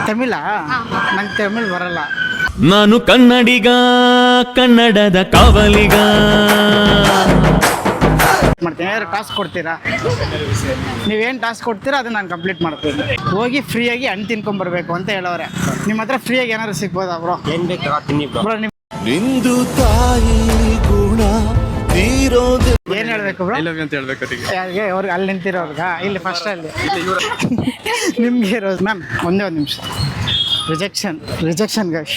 ತಮಿಳಾ? ನಂಗೆ ತಮಿಳ್ ಬರಲ್ಲ. ನಾನು ಕನ್ನಡಿಗ, ಕನ್ನಡದ ಕಾವಲಿಗ. ಮಾಡ್ತೀನಿ. ಏನಾದ್ರು ಟಾಸ್ಕ್ ಕೊಡ್ತೀರಾ? ನೀವೇನು ಟಾಸ್ಕ್ ಕೊಡ್ತೀರಾ ಅದನ್ನ ನಾನು ಕಂಪ್ಲೀಟ್ ಮಾಡ್ತೀನಿ. ಹೋಗಿ ಫ್ರೀಯಾಗಿ ಹಣ್ಣು ತಿನ್ಕೊಂಬರ್ಬೇಕು ಅಂತ ಹೇಳೋರೆ. ನಿಮ್ಮ ಹತ್ರ ಫ್ರೀಯಾಗಿ ಏನಾದ್ರು ಸಿಗ್ಬೋದಾ ಬ್ರೋ? ಏನ್ ಬೇಕು ತಿನ್ನಿ ಬ್ರೋ. ನಿಂದು ತಾಯಿ ಗುಣ ತೀರೋದು. ಏನ್ ಹೇಳ್ಬೇಕು ಬ್ರೋ? ಐ ಲವ್ ಯು ಅಂತ ಹೇಳ್ಬೇಕು. ಯಾರಿಗೆ? ಅವ್ರಿಗೆ ಅಲ್ಲಿ ನಿಂತಿರೋರ್ಗ? ಇಲ್ಲಿ ಫಸ್ಟ್ ಅಲ್ಲಿ ನಿಮ್ಗೆ ಇರೋದು. ಮ್ಯಾಮ್ ಒಂದೇ ಒಂದು ನಿಮಿಷ. Rejection guys.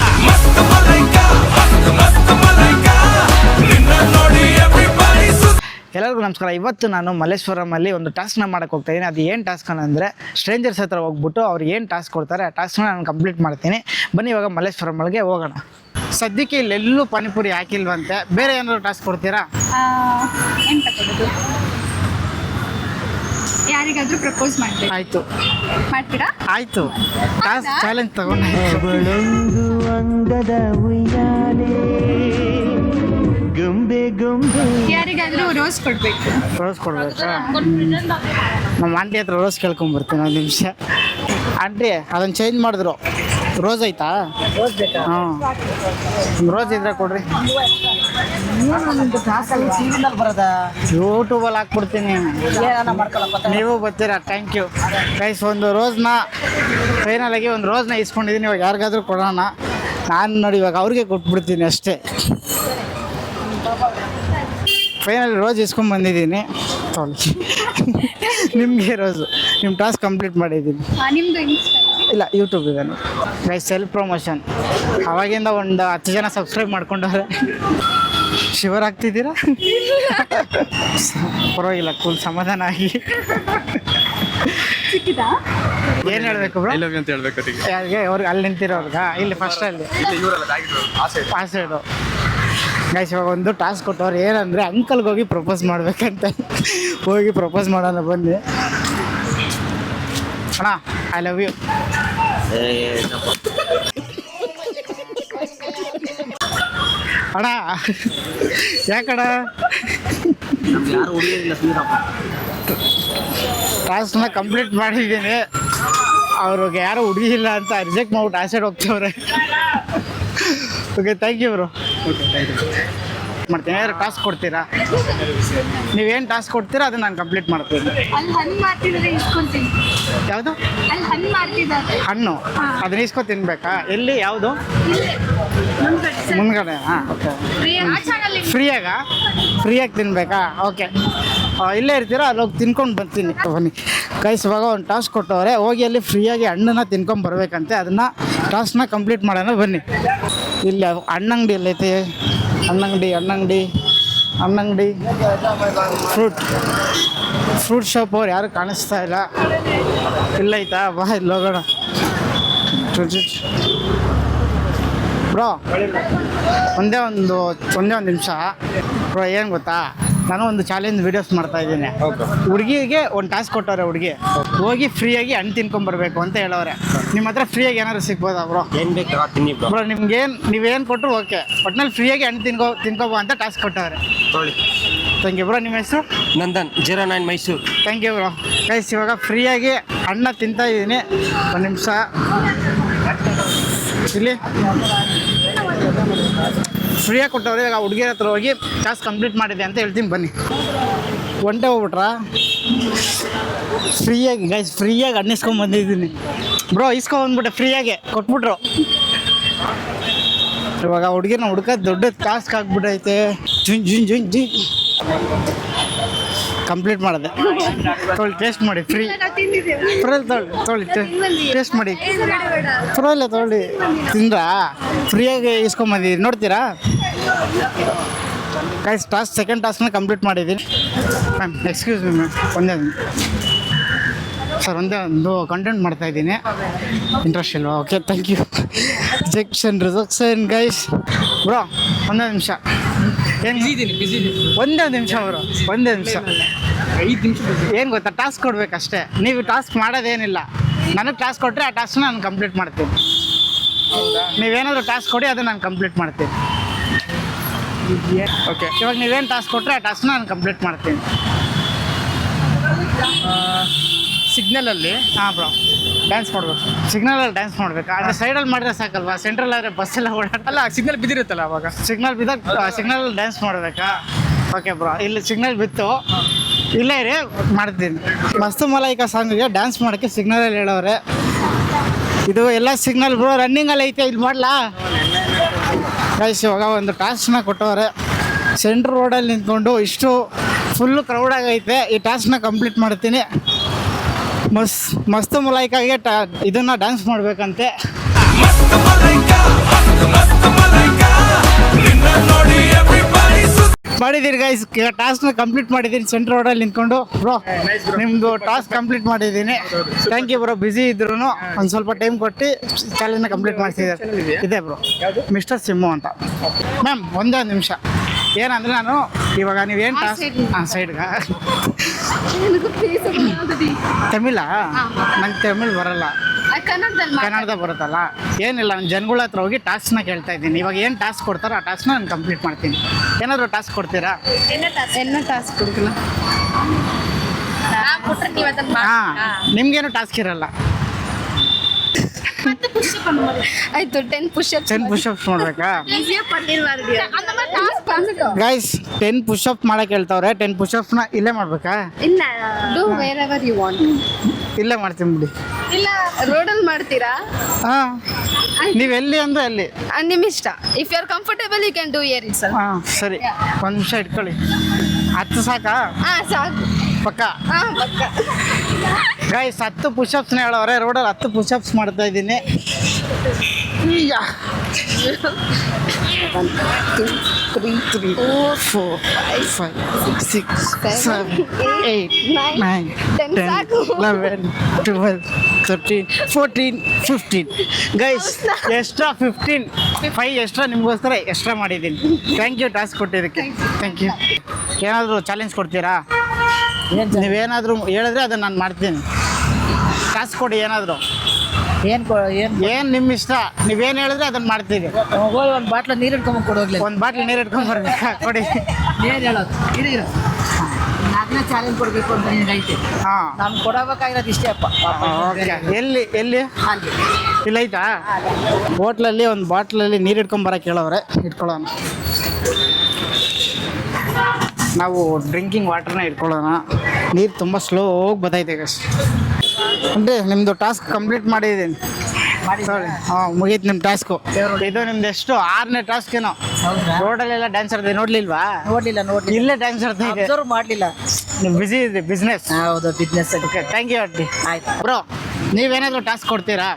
ಎಲ್ಲರಿಗೂ ನಮಸ್ಕಾರ. ಇವತ್ತು ನಾನು ಮಲ್ಲೇಶ್ವರಮಲ್ಲಿ ಒಂದು ಟಾಸ್ಕ್ನ ಮಾಡೋಕ್ಕೆ ಹೋಗ್ತಾ ಇದ್ದೀನಿ. ಅದು ಏನು ಟಾಸ್ಕ್ ಅಂದರೆ ಸ್ಟ್ರೇಂಜರ್ಸ್ ಹತ್ರ ಹೋಗ್ಬಿಟ್ಟು ಅವ್ರು ಏನು ಟಾಸ್ಕ್ ಕೊಡ್ತಾರೆ ಆ ಟಾಸ್ಕ್ನ ನಾನು ಕಂಪ್ಲೀಟ್ ಮಾಡ್ತೀನಿ. ಬನ್ನಿ ಇವಾಗ ಮಲ್ಲೇಶ್ವರಮಲ್ಲಿಗೆ ಹೋಗೋಣ. ಸದ್ಯಕ್ಕೆ ಇಲ್ಲೆಲ್ಲೂ ಪಾನಿಪುರಿ ಹಾಕಿಲ್ವಂತೆ. ಬೇರೆ ಏನಾದ್ರು ಟಾಸ್ಕ್ ಕೊಡ್ತೀರಾ? ಏನು ತಗೊಳ್ಳೋದು? ಯಾರಿಗಾದ್ರೂ ಪ್ರಪೋಸ್ ಮಾಡಬೇಕು. ಆಯಿತು, ಮಾಡ್ತೀರಾ? ಆಯಿತು. ಟಾಸ್ಕ್ ಚಾಲೆಂಜ್ ತಗೊಂಡು ಯಾರಿಗಾದ್ರೂ ರೋಸ್ ಕೊಡಬೇಕು. ರೋಸ್ ಕೊಡ್ಬೇಕಾ? ನಮ್ಮ ಆಂಟಿ ಹತ್ರ ರೋಸ್ ಕೇಳ್ಕೊಂಬರ್ತೀನಿ. ಒಂದು ನಿಮಿಷ. ಆಂಟಿ ಅದನ್ನು ಚೇಂಜ್ ಮಾಡಿದ್ರು. ರೋಸ್ ಐತಾ? ಹಾಂ, ರೋಸ್ ಇದ್ರೆ ಕೊಡ್ರಿ. ಯೂಟ್ಯೂಬಲ್ಲಿ ಹಾಕ್ಬಿಡ್ತೀನಿ, ನೀವು ಬರ್ತೀರಾ? Thank you guys. ಒಂದು ರೋಸ್ನ ಫೈನಲಾಗಿ ಒಂದು ರೋಸ್ನ ಇಸ್ಕೊಂಡಿದ್ದೀನಿ. ಇವಾಗ ಯಾರಿಗಾದ್ರೂ ಕೊಡೋಣ. ನಾನು ನೋಡಿ ಇವಾಗ ಅವ್ರಿಗೆ ಕೊಟ್ಬಿಡ್ತೀನಿ ಅಷ್ಟೇ. ಫೈನಲ್ ರೋಸ್ ಇಸ್ಕೊಂಡು ಬಂದಿದ್ದೀನಿ. ನಿಮಗೆ ರೋಸು ನಿಮ್ಮ ಟಾಸ್ಕ್ ಕಂಪ್ಲೀಟ್ ಮಾಡಿದ್ದೀನಿ. ನಿಮ್ದು ಇನ್ಸ್ಟಾ? ಇಲ್ಲ, ಯೂಟ್ಯೂಬ್ ಇದೆ. Guys self promotion. ಅವಾಗಿಂದ ಒಂದು 10 ಜನ ಸಬ್ಸ್ಕ್ರೈಬ್ ಮಾಡ್ಕೊಂಡವ್ರೆ. ಶಿವರ್ ಆಗ್ತಿದ್ದೀರಾ? ಪರವಾಗಿಲ್ಲ, ಕೂಲ್ ಸಮಾಧಾನ ಆಗಿ. ಸಿಕ್ಕಿದಾ? ಏನು ಹೇಳಬೇಕು ಬ್ರೋ? ಐ ಲವ್ ಯು ಅಂತ ಹೇಳ್ಬೇಕು. ಯಾರಿಗೆ? ಅವ್ರಿಗೆ ಅಲ್ಲಿ ನಿಂತಿರೋರ್ಗ? ಇಲ್ಲಿ ಫಸ್ಟ್ ಅಲ್ಲಿ ಆ ಸೈಡು. ಗೈಸ್ ಇವಾಗ ಒಂದು ಟಾಸ್ಕ್ ಕೊಟ್ಟವ್ರು. ಏನಂದರೆ ಅಂಕಲ್ಗೆ ಹೋಗಿ ಪ್ರಪೋಸ್ ಮಾಡ್ಬೇಕಂತ. ಹೋಗಿ ಪ್ರಪೋಸ್ ಮಾಡೋಣ ಬನ್ನಿ. ಅಣ್ಣ ಐ ಲವ್ ಯು. ಅಣ್ಣ ಯಾಕಣ್ಣ? ಟಾಸ್ಕ್ನ ಕಂಪ್ಲೀಟ್ ಮಾಡಿದ್ದೀನಿ. ಅವ್ರಿಗೆ ಯಾರು ಹುಡುಗಿ ಇಲ್ಲ ಅಂತ ರಿಜೆಕ್ಟ್ ಮಾಡ್ಬಿಟ್ಟು ಆ ಸೈಡ್ ಹೋಗ್ತವ್ರೆ. Okay, thank you bro. ಮಾಡ್ತೀನಿ. ಏನಾದ್ರು ಟಾಸ್ಕ್ ಕೊಡ್ತೀರಾ? ನೀವೇನು ಟಾಸ್ಕ್ ಕೊಡ್ತೀರಾ ಅದನ್ನ ನಾನು ಕಂಪ್ಲೀಟ್ ಮಾಡ್ತೀನಿ. ಅಲ್ಲಿ ಹಣ್ಣು ಮಾಡ್ತಿದ್ರೆ ಇಸ್ಕೊಂತೀನಿ. ಯಾವುದು? ಅಲ್ಲಿ ಹಣ್ಣು ಮಾಡ್ತಿದ್ದಾರೆ. ಹಣ್ಣು ಅದನ್ನ ಇಸ್ಕೊ ತಿನ್ಬೇಕಾ? ಎಲ್ಲಿ? ಯಾವುದು? ಮುಂದ್ಗಡೆ. ಹಾಂ, ಓಕೆ. ಫ್ರೀಯಾಗಿ ತಿನ್ಬೇಕಾ? ಓಕೆ, ಇಲ್ಲೇ ಇರ್ತೀರಾ? ಅಲ್ಲಿ ಹೋಗಿ ತಿನ್ಕೊಂಡು ಬರ್ತೀನಿ. ಬನ್ನಿ ಗೈಸ್. ಇವಾಗ ಒಂದು ಟಾಸ್ಕ್ ಕೊಟ್ಟವ್ರೆ. ಹೋಗಿ ಅಲ್ಲಿ ಫ್ರೀಯಾಗಿ ಹಣ್ಣನ್ನ ತಿನ್ಕೊಂಡು ಬರ್ಬೇಕಂತೆ. ಅದನ್ನು ಟಾಸ್ಕ್ನ ಕಂಪ್ಲೀಟ್ ಮಾಡೋಣ ಬನ್ನಿ. ಇಲ್ಲಿ ಹಣ್ಣಂಗಡಿ ಎಲ್ಲೈತೆ? ಹಣ್ಣಂಗಡಿ ಫ್ರೂಟ್ ಶಾಪ್ ಅವ್ರು ಯಾರು ಕಾಣಿಸ್ತಾ ಇಲ್ಲ. ಇಲ್ಲೈತಾ? ಬಾ ಇಲ್ಲಿ ಹೋಗೋಣ. ಬ್ರೋ ಒಂದೇ ಒಂದು ನಿಮಿಷ ಬ್ರೋ. ಏನು ಗೊತ್ತಾ, ನಾನು ಒಂದು ಚಾಲೆಂಜ್ ವೀಡಿಯೋಸ್ ಮಾಡ್ತಾ ಇದ್ದೀನಿ. ಹುಡುಗಿಗೆ ಒಂದು ಟಾಸ್ಕ್ ಕೊಟ್ಟವ್ರೆ. ಹುಡುಗಿ ಹೋಗಿ ಫ್ರೀಯಾಗಿ ಹಣ್ಣು ತಿನ್ಕೊಂಬರ್ಬೇಕು ಅಂತ ಹೇಳೋರೆ. ನಿಮ್ಮ ಹತ್ರ ಫ್ರೀಯಾಗಿ ಏನಾದ್ರು ಸಿಗ್ಬೋದಾ ಬ್ರೋ? ಏನ್ ಬೇಕು ತಿನ್ನಿ ಬ್ರೋ. ಬ್ರೋ ನೀವೇನು ಕೊಟ್ಟರು ಓಕೆ. ಒಟ್ನಲ್ಲಿ ಫ್ರೀಯಾಗಿ ಹಣ್ಣು ತಿನ್ಕೋಬೋ ಅಂತ ಟಾಸ್ಕ್ ಕೊಟ್ಟವ್ರೆ. Thank you bro. ನಿಮ್ಮ ಹೆಸರು? Nandan 09 Mysuru. Thank you bro. Guys ಇವಾಗ ಫ್ರೀಯಾಗಿ ಹಣ್ಣು ತಿಂತಾ ಇದ್ದೀನಿ. ಒಂದು ನಿಮಿಷ. ಇಲ್ಲಿ ಫ್ರೀಯಾಗಿ ಕೊಟ್ಟವ್ರೆ. ಇವಾಗ ಹುಡುಗಿರ ಹತ್ರ ಹೋಗಿ ಟಾಸ್ಕ್ ಕಂಪ್ಲೀಟ್ ಮಾಡಿದೆ ಅಂತ ಹೇಳ್ತೀನಿ ಬನ್ನಿ. ಒಂಟೆ ಹೋಗ್ಬಿಟ್ರಾ? ಫ್ರೀಯಾಗಿ ಗೈಸ್ ಫ್ರೀಯಾಗಿ ಹಣ್ಣು ಇಸ್ಕೊಂಡು ಬಂದಿದ್ದೀನಿ ಬ್ರೋ. ಬಂದ್ಬಿಟ್ಟೆ ಫ್ರೀಯಾಗೆ ಕೊಟ್ಬಿಟ್ರು. ಇವಾಗ ಹುಡುಗಿನ ಹುಡ್ಕೋದು ದೊಡ್ಡ ಟಾಸ್ಕ್ ಆಗ್ಬಿಟ್ಟೈತೆ. ಜುಂಜ್ ಕಂಪ್ಲೀಟ್ ಮಾಡಿದೆ. ಟೇಸ್ಟ್ ಮಾಡಿ. ಫ್ರೀ ತೊಗೊಳ್ಳಿ ಟೇಸ್ಟ್ ಮಾಡಿ. ಪರವಾಗಿಲ್ಲ ತೊಗೊಳ್ಳಿ. ತಿಂದ್ರಾ? ಫ್ರೀಯಾಗಿ ಇಸ್ಕೊಂಬಂದಿದ್ದೀನಿ, ನೋಡ್ತೀರಾ? ಗೈಸ್ ಸೆಕೆಂಡ್ ಟಾಸ್ಕ್ನ ಕಂಪ್ಲೀಟ್ ಮಾಡಿದ್ದೀನಿ. ಮ್ಯಾಮ್ ಎಕ್ಸ್ಕ್ಯೂಸ್ ಮಿ ಮ್ಯಾಮ್, ಒಂದೇ ಒಂದು ಕಂಟೆಂಟ್ ಮಾಡ್ತಾಯಿದ್ದೀನಿ. ಇಂಟ್ರೆಸ್ಟ್ ಇಲ್ವಾ? Okay, thank you. Rejection guys. Bro ಒಂದೇ ನಿಮಿಷ. ಒಂದೇ ನಿಮಿಷ ಬ್ರೋ, ಒಂದೇ ನಿಮಿಷ. 5 ನಿಮಿಷ. ಏನು ಗೊತ್ತಾ, ಟಾಸ್ಕ್ ಕೊಡ್ಬೇಕಷ್ಟೇ. ನೀವು ಟಾಸ್ಕ್ ಮಾಡೋದೇನಿಲ್ಲ. ನನಗೆ ಟಾಸ್ಕ್ ಕೊಟ್ಟರೆ ಆ ಟಾಸ್ಕ್ನ ನಾನು ಕಂಪ್ಲೀಟ್ ಮಾಡ್ತೀನಿ. ನೀವೇನಾದರೂ ಟಾಸ್ಕ್ ಕೊಡಿ, ಅದನ್ನು ನಾನು ಕಂಪ್ಲೀಟ್ ಮಾಡ್ತೀನಿ. ಓಕೆ, ಇವಾಗ ನೀವೇನು ಟಾಸ್ಕ್ ಕೊಟ್ಟರೆ ಆ ಟಾಸ್ಕ್ನ ನಾನು ಕಂಪ್ಲೀಟ್ ಮಾಡ್ತೀನಿ. ಸಿಗ್ನಲಲ್ಲಿ. ಹಾಂ ಬ್ರೋ. ಡ್ಯಾನ್ಸ್ ಮಾಡ್ಬೇಕು. ಸಿಗ್ನಲಲ್ಲಿ ಡ್ಯಾನ್ಸ್ ಮಾಡ್ಬೇಕಾ? ಅಂದರೆ ಸೈಡಲ್ಲಿ ಮಾಡಿದ್ರೆ ಸಾಕಲ್ವಾ? ಸೆಂಟ್ರಲ್ ಆದರೆ ಬಸ್ ಎಲ್ಲ ಓಡಾಡಲ್ಲ. ಸಿಗ್ನಲ್ ಬಿದ್ದಿರುತ್ತಲ್ಲ ಅವಾಗ. ಸಿಗ್ನಲ್ ಬಿದ್ದಾಗ ಸಿಗ್ನಲ್ ಡ್ಯಾನ್ಸ್ ಮಾಡಬೇಕಾ? ಓಕೆ ಬ್ರೋ, ಇಲ್ಲಿ ಸಿಗ್ನಲ್ ಬಿತ್ತು, ಇಲ್ಲೇ ರೀ ಮಾಡ್ತೀನಿ. ಮಸ್ತ್ ಮಲೈಕ ಸಾಂಗಿಗೆ ಡ್ಯಾನ್ಸ್ ಮಾಡೋಕ್ಕೆ ಸಿಗ್ನಲಲ್ಲಿ ಹೇಳೋರೆ. ಇದು ಎಲ್ಲ ಸಿಗ್ನಲ್ ಬ್ರೋ ರನ್ನಿಂಗಲ್ಲಿ ಐತೆ, ಇಲ್ಲಿ ಮಾಡಲಾ ಗೈಸ್? ಇವಾಗ ಒಂದು ಟಾಸ್ಕ್ನ ಕೊಟ್ಟವ್ರೆ. ಸೆಂಟ್ರ್ ರೋಡಲ್ಲಿ ನಿಂತ್ಕೊಂಡು ಇಷ್ಟು ಫುಲ್ಲು ಕ್ರೌಡ್ ಆಗೈತೆ. ಈ ಟಾಸ್ಕ್ನ ಕಂಪ್ಲೀಟ್ ಮಾಡ್ತೀನಿ. ಮಸ್ತ್ ಮಲೈಕಾಗೆ ಇದನ್ನು ಡ್ಯಾನ್ಸ್ ಮಾಡಬೇಕಂತೆ. ಮಾಡಿದ್ದೀರಿ ಗೈಸ್, ಟಾಸ್ಕ್ನ ಕಂಪ್ಲೀಟ್ ಮಾಡಿದ್ದೀನಿ. ಸೆಂಟ್ರ್ ರೋಡಲ್ಲಿ ನಿಂತ್ಕೊಂಡು. ಬ್ರೋ ನಿಮ್ಮದು ಟಾಸ್ಕ್ ಕಂಪ್ಲೀಟ್ ಮಾಡಿದ್ದೀನಿ. Thank you bro. ಬ್ಯುಸಿ ಇದ್ರು ಒಂದು ಸ್ವಲ್ಪ ಟೈಮ್ ಕೊಟ್ಟು ಚಾಲೆಂಜ್ನ ಕಂಪ್ಲೀಟ್ ಮಾಡ್ತಿದ್ದಾರೆ. ಇದೆ ಬ್ರೋ, ಮಿಸ್ಟರ್ ಸಿಮ್ಮು ಅಂತ. ಮ್ಯಾಮ್ ಒಂದೇ ಒಂದು ನಿಮಿಷ. ಏನಂದರೆ ನಾನು ಇವಾಗ ನೀವೇನು ಟಾಸ್ಕ್ ಸೈಡ್ಗ ತಮಿಳಾ? ನಂಗೆ ತಮಿಳ್ ಬರಲ್ಲ, ಕನ್ನಡದ ಬರುತ್ತಲ್ಲ. ಏನಿಲ್ಲ, ನಾನು ಜನಗಳ ಹತ್ರ ಹೋಗಿ ಟಾಸ್ಕ್ನ ಕೇಳ್ತಾ ಇದ್ದೀನಿ. ಇವಾಗ ಏನು ಟಾಸ್ಕ್ ಕೊಡ್ತಾರೋ ಆ ಟಾಸ್ಕ್ನ ನಾನು ಕಂಪ್ಲೀಟ್ ಮಾಡ್ತೀನಿ. ಏನಾದರೂ ಟಾಸ್ಕ್ ಕೊಡ್ತೀರಾ? என்ன ಟಾಸ್ಕ್ ಕೊಡ್ತಿಲ್ಲ. ಹಾಂ, ನಿಮ್ಗೇನು ಟಾಸ್ಕ್ ಇರಲ್ಲ. ಆಯ್ತು, 10 ಪುಷಪ್ಸ್ 10 ಪುಷಪ್ಸ್ ಮಾಡಬೇಕಾ? ಗೈಸ್ 10 ಪುಷಪ್ ಮಾಡಕ್ಕೆ ಹೇಳ್ತಾವ್ರೆ. 10 ಪುಷಪ್ಸ್ನ ಇಲ್ಲೇ ಮಾಡಬೇಕಾ? ಇಲ್ಲ, do wherever you want. ಇಲ್ಲೇ ಮಾಡ್ತೀನಿ ಬಿಡಿ. ಇಲ್ಲ, ರೋಡಲ್ಲಿ ಮಾಡ್ತೀರಾ? ಹಾಂ, ನೀವು ಎಲ್ಲಿ ಅಂದರೆ ಅಲ್ಲಿ ನಿಮ್ಮ ಇಷ್ಟ. If you are comfortable you can do here it sir. ಹಾಂ ಸರಿ, ಒಂದು ನಿಮಿಷ ಇಟ್ಕೊಳ್ಳಿ. 10 ಸಾಕಾ? ಹಾಂ ಸಾಕು. ಪಕ್ಕ ಹಾಂ ಪಕ್ಕ. ಗೈಸ್ 10 ಪುಷಪ್ಸ್ನ ಹೇಳೋರೆ. ರೋಡಲ್ಲಿ 10 ಪುಷಪ್ಸ್ ಮಾಡ್ತಾ ಇದ್ದೀನಿ. ಈಗ 1 2 3 4 5 6 7 8 9 10 11 12 13 14 15. ಗೈಸ್ ಎಕ್ಸ್ಟ್ರಾ 15 5 ಎಕ್ಸ್ಟ್ರಾ ನಿಮಗೋಸ್ಕರ ಎಕ್ಸ್ಟ್ರಾ ಮಾಡಿದ್ದೀನಿ. ಥ್ಯಾಂಕ್ ಯು ಟಾಸ್ಕ್ ಕೊಟ್ಟಿದ್ದಕ್ಕೆ. Thank you. ಏನಾದರೂ ಚಾಲೆಂಜ್ ಕೊಡ್ತೀರಾ? ನೀವೇನಾದರೂ ಹೇಳಿದ್ರೆ ಅದನ್ನು ನಾನು ಮಾಡ್ತೀನಿ. ಟಾಸ್ಕ್ ಕೊಡಿ ಏನಾದರೂ. ಏನು ನಿಮ್ಮ ಇಷ್ಟ, ನೀವೇನು ಹೇಳಿದ್ರೆ ಅದನ್ನು ಮಾಡ್ತೀನಿ. ಒಂದು ಬಾಟ್ಲ ನೀರು ಇಟ್ಕೊಂಡ್ ಕೊಡೋಗ್ಲಿ. ಒಂದು ಬಾಟ್ಲಿ ನೀರು ಇಟ್ಕೊಂಡು ಬರ್ಬೇಕಾ? ಕೊಡಿ. ಏನು ಹೇಳೋದು? ಇರು ಅದನ್ನ ಚಾಲೆಂಜ್ ಕೊಡಬೇಕು ಅಂತ ನಿನಗೈತೆ. ಹಾಂ, ನಾನು ಕೊಡಬೇಕಾಗಿರೋದು ಇಷ್ಟೇ ಅಪ್ಪ. ಓಕೆ. ಎಲ್ಲಿ ಇಲ್ಲೈತಾ? ಹೋಟ್ಲಲ್ಲಿ ಒಂದು ಬಾಟ್ಲಲ್ಲಿ ನೀರು ಇಟ್ಕೊಂಬರಕ್ಕೆ ಹೇಳೋರೆ. ಇಟ್ಕೊಳ್ಳೋಣ. ನಾವು ಡ್ರಿಂಕಿಂಗ್ ವಾಟರ್ನ ಇಟ್ಕೊಳ್ಳೋಣ. ನೀರು ತುಂಬ ಸ್ಲೋ ಹೋಗಿ ಬರ್ತೈತೆ ಗೈಸ್. ಅಂದರೆ ನಿಮ್ಮದು ಟಾಸ್ಕ್ ಕಂಪ್ಲೀಟ್ ಮಾಡಿದ್ದೀನಿ. ಸರಿ, ಹಾಂ ಮುಗೀತು ನಿಮ್ಮ ಟಾಸ್ಕು. ಇದು ನಿಮ್ದು ಎಷ್ಟು 6ನೇ ಟಾಸ್ಕ್ ಏನೋ. ರೋಡಲ್ಲೆಲ್ಲ ಡ್ಯಾನ್ಸ್ ಆಡ್ತೀವಿ, ನೋಡ್ಲಿಲ್ವಾ? ನೋಡ್ಲಿಲ್ಲ. ಇಲ್ಲೇ ಡ್ಯಾನ್ಸ್ ಆಡ್ತಾ ಇದೆ. ಅಬ್ಸರ್ವ್ ಮಾಡಲಿಲ್ಲ. ನೀವು ಬಿಸಿ ಇದೆ ಬಿಸ್ನೆಸ್. ಹೌದು, ಬಿಸ್ನೆಸ್. ಓಕೆ, ಥ್ಯಾಂಕ್ ಯು ಅಡ್ಡಿ. ಆಯ್ತು ಬ್ರೋ, ನೀವೇನಾದರೂ ಟಾಸ್ಕ್ ಕೊಡ್ತೀರಾ?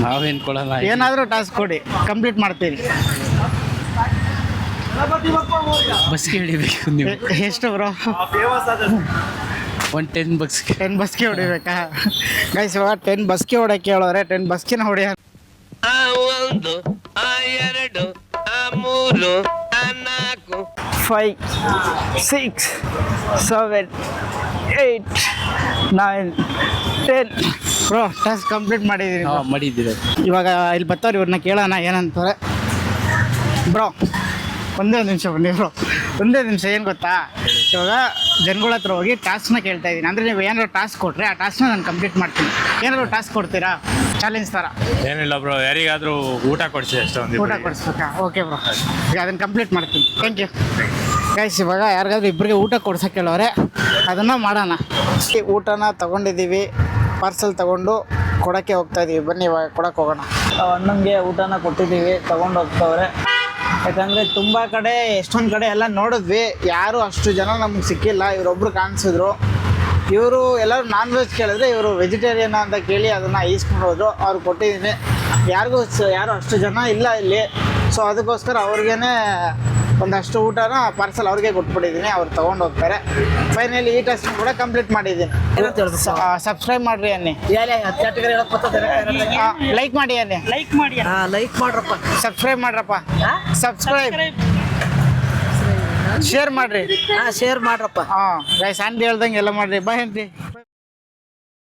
ನಾವೇನು ಕೊಡಲ್ಲ. ಏನಾದರೂ ಟಾಸ್ಕ್ ಕೊಡಿ, ಕಂಪ್ಲೀಟ್ ಮಾಡ್ತೀನಿ. ಬಸ್ಗೆ ಹಿಡಿಬೇಕು ನೀವು. ಎಷ್ಟು ಬ್ರೋ? 10 ಬಸ್ಗೆ. 10 ಬಸ್ಗೆ ಹೊಡಿಬೇಕಾ? ಗೈಸ್ ಇವಾಗ 10 ಬಸ್ಗೆ ಹೊಡಕ್ಕೆ ಹೇಳೋರೆ. 10 ಬಸ್ಕಿನ ಹೊಡೆಯ. 1 2 3 4 5 6 7 8 9 10. ಬ್ರೋ ಟಾಸ್ಕ್ ಕಂಪ್ಲೀಟ್ ಮಾಡಿದ್ದೀನಿ. ಮಾಡಿದ್ದೀರ. ಇವಾಗ ಇಲ್ಲಿ ಬರ್ತಾವ್ರು, ಇವ್ರನ್ನ ಕೇಳೋಣ ಏನಂತಾರೆ. ಬ್ರೋ ಒಂದೇ ಒಂದು ನಿಮಿಷ ಬನ್ನಿ ಬ್ರೋ, ಒಂದೇ ನಿಮಿಷ. ಏನು ಗೊತ್ತಾ, ಇವಾಗ ಜನಗಳ ಹತ್ರ ಹೋಗಿ ಟಾಸ್ಕ್ನ ಕೇಳ್ತಾ ಇದ್ದೀನಿ. ಅಂದರೆ ನೀವು ಏನಾದ್ರು ಟಾಸ್ಕ್ ಕೊಟ್ಟರೆ ಆ ಟಾಸ್ಕ್ನ ನಾನು ಕಂಪ್ಲೀಟ್ ಮಾಡ್ತೀನಿ. ಏನಾದ್ರು ಟಾಸ್ಕ್ ಕೊಡ್ತೀರಾ? ಚಾಲೆಂಜ್ ಥರ. ಏನಿಲ್ಲ ಬ್ರೋ, ಯಾರಿಗಾದ್ರೂ ಊಟ ಕೊಡಿಸಿ ಅಷ್ಟೊಂದು. ಊಟ ಕೊಡಿಸ್ಬೇಕಾ? ಓಕೆ ಬ್ರೋ, ಈಗ ಅದನ್ನು ಕಂಪ್ಲೀಟ್ ಮಾಡ್ತೀನಿ. Thank you guys. ಇವಾಗ ಯಾರಿಗಾದ್ರೂ ಇಬ್ಬರಿಗೆ ಊಟ ಕೊಡ್ಸೋಕೆ ಹೇಳೋರೆ, ಅದನ್ನು ಮಾಡೋಣ. ಊಟನ ತೊಗೊಂಡಿದ್ದೀವಿ, ಪಾರ್ಸಲ್ ತೊಗೊಂಡು ಕೊಡೋಕ್ಕೆ ಹೋಗ್ತಾ ಇದ್ದೀವಿ. ಬನ್ನಿ ಇವಾಗ ಕೊಡೋಕೆ ಹೋಗೋಣ. ಅಣ್ಣಂಗೆ ಊಟನ ಕೊಟ್ಟಿದ್ದೀವಿ, ತೊಗೊಂಡು ಹೋಗ್ತವ್ರೆ. ಯಾಕಂದರೆ ತುಂಬ ಕಡೆ ಎಷ್ಟೊಂದು ಕಡೆ ಎಲ್ಲ ನೋಡಿದ್ವಿ, ಯಾರೂ ಅಷ್ಟು ಜನ ನಮ್ಗೆ ಸಿಕ್ಕಿಲ್ಲ. ಇವರೊಬ್ಬರು ಕಾಣಿಸಿದ್ರು. ಇವರು ಎಲ್ಲರೂ ನಾನ್ ವೆಜ್ ಕೇಳಿದ್ರೆ ಇವರು ವೆಜಿಟೇರಿಯನ್ ಅಂತ ಕೇಳಿ ಅದನ್ನು ಈಸ್ಕೊಂಡು ಹೋದ್ರು. ಅವ್ರು ಕೊಟ್ಟಿದ್ದೀನಿ. ಯಾರು ಅಷ್ಟು ಜನ ಇಲ್ಲ ಇಲ್ಲಿ. ಸೊ ಅದಕ್ಕೋಸ್ಕರ ಅವ್ರಿಗೇ ಒಂದಷ್ಟು ಊಟನ ಪಾರ್ಸಲ್ ಅವ್ರಿಗೆ ಕೊಟ್ಬಿಟ್ಟಿದ್ದೀನಿ. ಅವ್ರು ತೊಗೊಂಡು ಹೋಗ್ತಾರೆ. ಫೈನಲಿ ಈ ಟೆಸ್ಟ್ ಕೂಡ ಕಂಪ್ಲೀಟ್ ಮಾಡಿದ್ದೀನಿ. ಸಬ್ಸ್ಕ್ರೈಬ್ ಮಾಡಿರಿ ಅನ್ನಿ. ಲೈಕ್ ಮಾಡಿ ಅನ್ನಿ. ಲೈಕ್ ಮಾಡ್ರಪ್ಪ. ಸಬ್ಸ್ಕ್ರೈಬ್ ಮಾಡ್ರಪ್ಪ. ಸಬ್ಸ್ಕ್ರೈಬ್ ಶೇರ್ ಮಾಡಿರಿ. ಶೇರ್ ಮಾಡ್ರಪ್ಪ. ಹಾಂ ಗೈಸ್ ಆಂಟಿ ಹೇಳ್ದಂಗೆ ಎಲ್ಲ ಮಾಡಿರಿ. Bye aunty.